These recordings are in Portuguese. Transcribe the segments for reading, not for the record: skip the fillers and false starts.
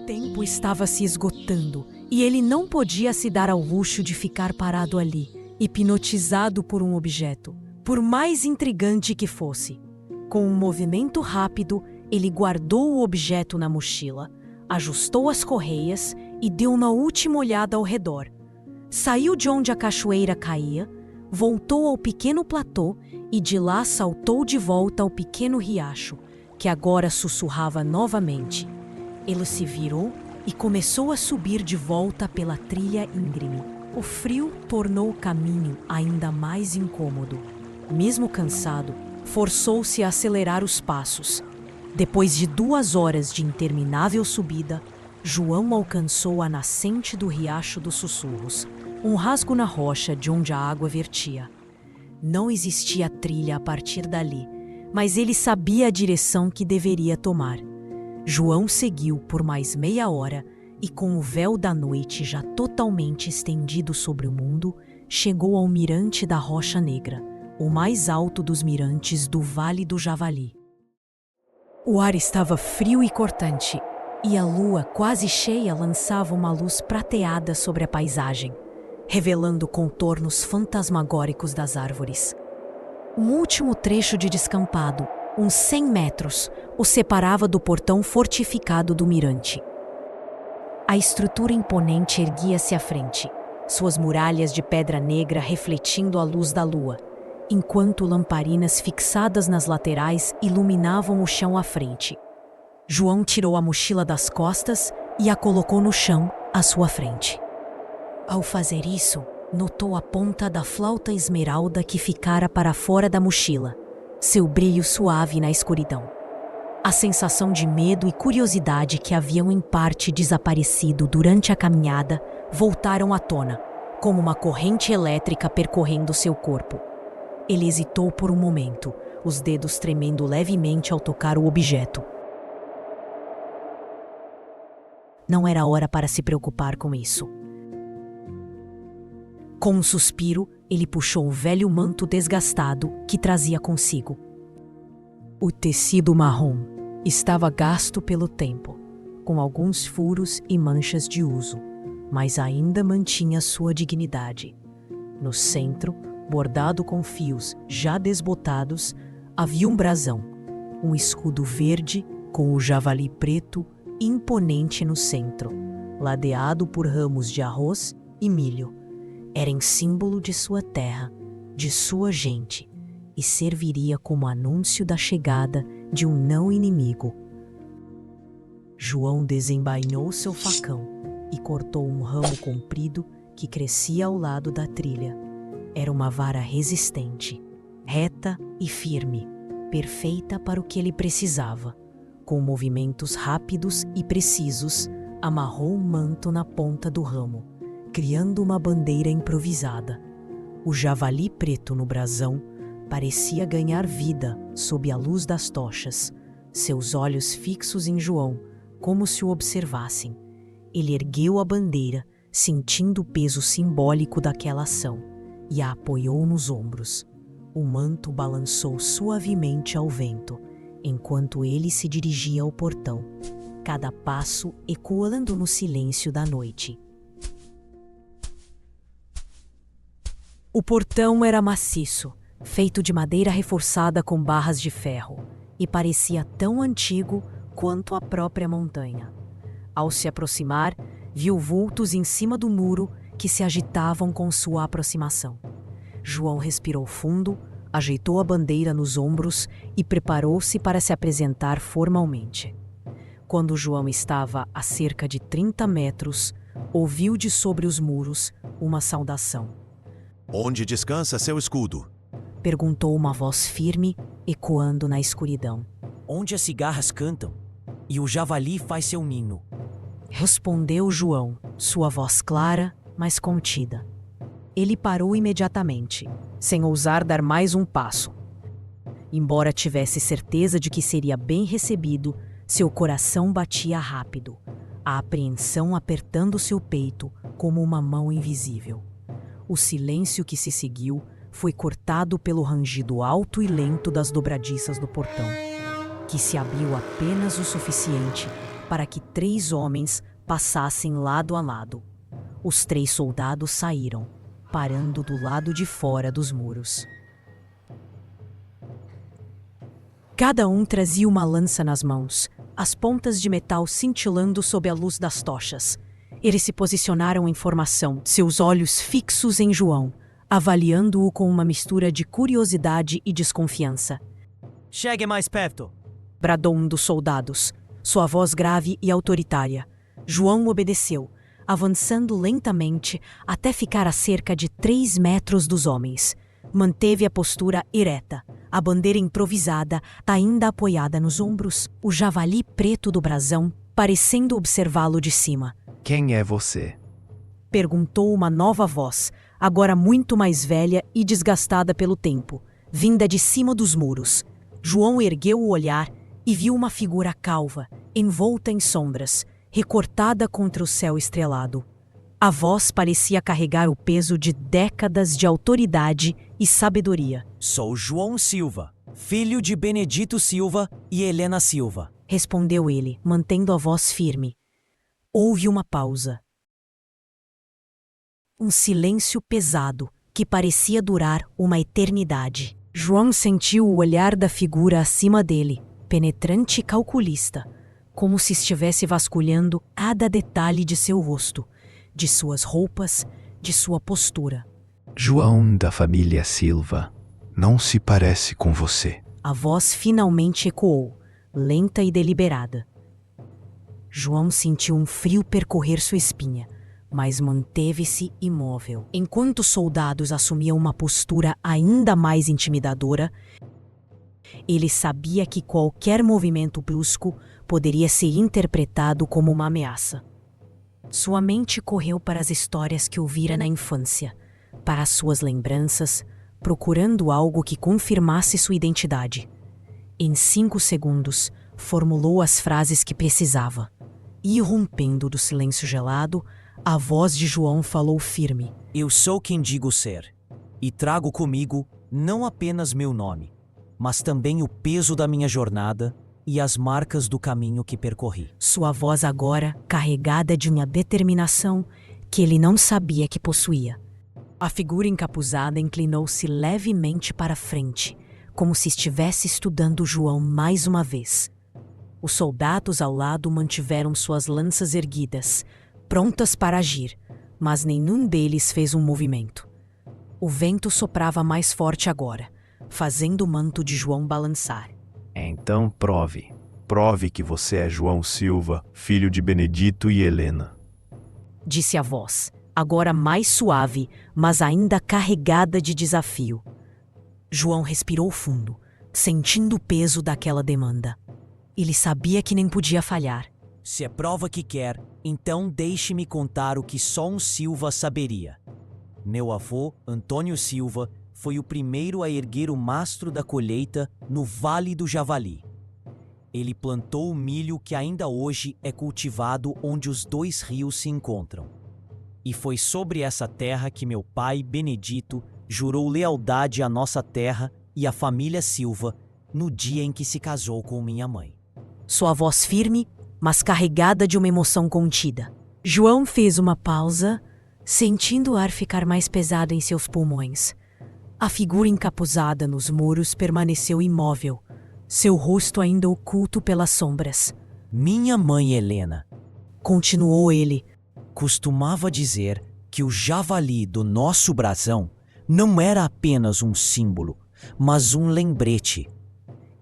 tempo estava se esgotando e ele não podia se dar ao luxo de ficar parado ali, hipnotizado por um objeto, por mais intrigante que fosse. Com um movimento rápido, ele guardou o objeto na mochila, ajustou as correias e deu uma última olhada ao redor. Saiu de onde a cachoeira caía, voltou ao pequeno platô e de lá saltou de volta ao pequeno riacho, que agora sussurrava novamente. Ele se virou e começou a subir de volta pela trilha íngreme. O frio tornou o caminho ainda mais incômodo. Mesmo cansado, forçou-se a acelerar os passos. Depois de 2 horas de interminável subida, João alcançou a nascente do Riacho dos Sussurros, um rasgo na rocha de onde a água vertia. Não existia trilha a partir dali, mas ele sabia a direção que deveria tomar. João seguiu por mais meia hora e, com o véu da noite já totalmente estendido sobre o mundo, chegou ao mirante da Rocha Negra, o mais alto dos mirantes do Vale do Javali. O ar estava frio e cortante, e a lua, quase cheia, lançava uma luz prateada sobre a paisagem, revelando contornos fantasmagóricos das árvores. Um último trecho de descampado, uns 100 metros, o separava do portão fortificado do mirante. A estrutura imponente erguia-se à frente, suas muralhas de pedra negra refletindo a luz da lua, enquanto lamparinas fixadas nas laterais iluminavam o chão à frente. João tirou a mochila das costas e a colocou no chão à sua frente. Ao fazer isso, notou a ponta da flauta esmeralda que ficara para fora da mochila, seu brilho suave na escuridão. A sensação de medo e curiosidade que haviam em parte desaparecido durante a caminhada voltaram à tona, como uma corrente elétrica percorrendo seu corpo. Ele hesitou por um momento, os dedos tremendo levemente ao tocar o objeto. Não era hora para se preocupar com isso. Com um suspiro, ele puxou o velho manto desgastado que trazia consigo. O tecido marrom estava gasto pelo tempo, com alguns furos e manchas de uso, mas ainda mantinha sua dignidade. No centro, bordado com fios já desbotados, havia um brasão, um escudo verde com o javali preto imponente no centro, ladeado por ramos de arroz e milho. Era em símbolo de sua terra, de sua gente, e serviria como anúncio da chegada de um não inimigo. João desembainhou seu facão e cortou um ramo comprido que crescia ao lado da trilha. Era uma vara resistente, reta e firme, perfeita para o que ele precisava. Com movimentos rápidos e precisos, amarrou o manto na ponta do ramo, criando uma bandeira improvisada. O javali preto no brasão parecia ganhar vida sob a luz das tochas, seus olhos fixos em João, como se o observassem. Ele ergueu a bandeira, sentindo o peso simbólico daquela ação, e a apoiou nos ombros. O manto balançou suavemente ao vento, enquanto ele se dirigia ao portão, cada passo ecoando no silêncio da noite. O portão era maciço, feito de madeira reforçada com barras de ferro, e parecia tão antigo quanto a própria montanha. Ao se aproximar, viu vultos em cima do muro que se agitavam com sua aproximação. João respirou fundo, ajeitou a bandeira nos ombros e preparou-se para se apresentar formalmente. Quando João estava a cerca de 30 metros, ouviu de sobre os muros uma saudação. "Onde descansa seu escudo?" Perguntou uma voz firme, ecoando na escuridão. "Onde as cigarras cantam e o javali faz seu ninho." Respondeu João, sua voz clara, mas contida. Ele parou imediatamente, sem ousar dar mais um passo. Embora tivesse certeza de que seria bem recebido, seu coração batia rápido, a apreensão apertando seu peito como uma mão invisível. O silêncio que se seguiu foi cortado pelo rangido alto e lento das dobradiças do portão, que se abriu apenas o suficiente para que 3 homens passassem lado a lado. Os 3 soldados saíram, parando do lado de fora dos muros. Cada um trazia uma lança nas mãos, as pontas de metal cintilando sob a luz das tochas. Eles se posicionaram em formação, seus olhos fixos em João, avaliando-o com uma mistura de curiosidade e desconfiança. Chegue mais perto! Bradou um dos soldados, sua voz grave e autoritária. João obedeceu, avançando lentamente até ficar a cerca de 3 metros dos homens. Manteve a postura ereta, a bandeira improvisada ainda apoiada nos ombros, o javali preto do brasão parecendo observá-lo de cima. Quem é você? Perguntou uma nova voz, agora muito mais velha e desgastada pelo tempo, vinda de cima dos muros. João ergueu o olhar e viu uma figura calva, envolta em sombras, recortada contra o céu estrelado. A voz parecia carregar o peso de décadas de autoridade e sabedoria. Sou João Silva, filho de Benedito Silva e Helena Silva. Respondeu ele, mantendo a voz firme. Houve uma pausa. Um silêncio pesado, que parecia durar uma eternidade. João sentiu o olhar da figura acima dele, penetrante e calculista, como se estivesse vasculhando cada detalhe de seu rosto, de suas roupas, de sua postura. João da família Silva, não se parece com você. A voz finalmente ecoou, lenta e deliberada. João sentiu um frio percorrer sua espinha, mas manteve-se imóvel. Enquanto os soldados assumiam uma postura ainda mais intimidadora, ele sabia que qualquer movimento brusco poderia ser interpretado como uma ameaça. Sua mente correu para as histórias que ouvira na infância, para as suas lembranças, procurando algo que confirmasse sua identidade. Em 5 segundos, formulou as frases que precisava. Irrompendo do silêncio gelado, a voz de João falou firme. Eu sou quem digo ser, e trago comigo não apenas meu nome, mas também o peso da minha jornada e as marcas do caminho que percorri. Sua voz agora carregada de uma determinação que ele não sabia que possuía. A figura encapuzada inclinou-se levemente para frente, como se estivesse estudando João mais uma vez. Os soldados ao lado mantiveram suas lanças erguidas, prontas para agir, mas nenhum deles fez um movimento. O vento soprava mais forte agora, fazendo o manto de João balançar. Então prove que você é João Silva, filho de Benedito e Helena. Disse a voz, agora mais suave, mas ainda carregada de desafio. João respirou fundo, sentindo o peso daquela demanda. Ele sabia que nem podia falhar. Se é prova que quer, então deixe-me contar o que só um Silva saberia. Meu avô, Antônio Silva, foi o primeiro a erguer o mastro da colheita no Vale do Javali. Ele plantou o milho que ainda hoje é cultivado onde os 2 rios se encontram. E foi sobre essa terra que meu pai, Benedito, jurou lealdade à nossa terra e à família Silva no dia em que se casou com minha mãe. Sua voz firme, mas carregada de uma emoção contida. João fez uma pausa, sentindo o ar ficar mais pesado em seus pulmões. A figura encapuzada nos muros permaneceu imóvel, seu rosto ainda oculto pelas sombras. Minha mãe Helena, continuou ele, costumava dizer que o javali do nosso brasão não era apenas um símbolo, mas um lembrete.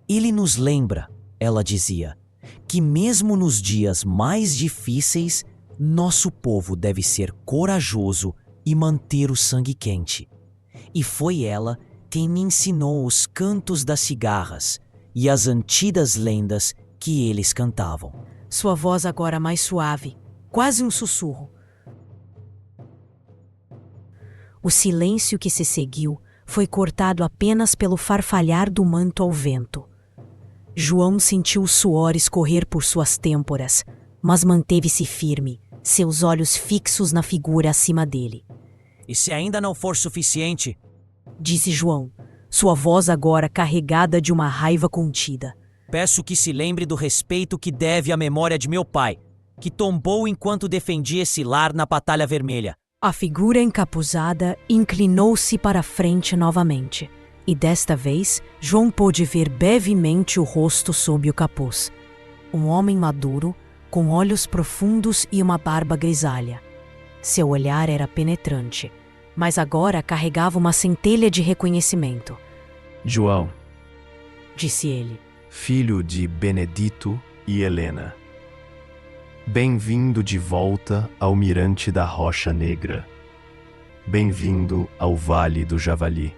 Ele nos lembra, ela dizia, que mesmo nos dias mais difíceis, nosso povo deve ser corajoso e manter o sangue quente. E foi ela quem me ensinou os cantos das cigarras e as antigas lendas que eles cantavam. Sua voz agora mais suave, quase um sussurro. O silêncio que se seguiu foi cortado apenas pelo farfalhar do manto ao vento. João sentiu o suor escorrer por suas têmporas, mas manteve-se firme, seus olhos fixos na figura acima dele. E se ainda não for suficiente, disse João, sua voz agora carregada de uma raiva contida. Peço que se lembre do respeito que deve à memória de meu pai, que tombou enquanto defendia esse lar na Batalha Vermelha. A figura encapuzada inclinou-se para a frente novamente, e desta vez João pôde ver brevemente o rosto sob o capuz. Um homem maduro, com olhos profundos e uma barba grisalha. Seu olhar era penetrante, mas agora carregava uma centelha de reconhecimento. João, Disse ele. filho de Benedito e Helena. Bem-vindo de volta ao Mirante da Rocha Negra. Bem-vindo ao Vale do Javali.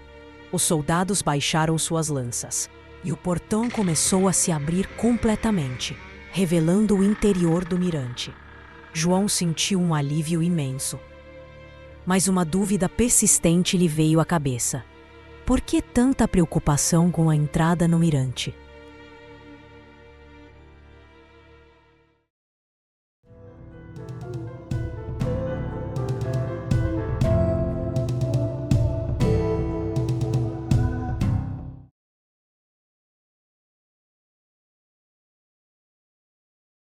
Os soldados baixaram suas lanças, e o portão começou a se abrir completamente, revelando o interior do mirante. João sentiu um alívio imenso. Mas uma dúvida persistente lhe veio à cabeça. Por que tanta preocupação com a entrada no mirante?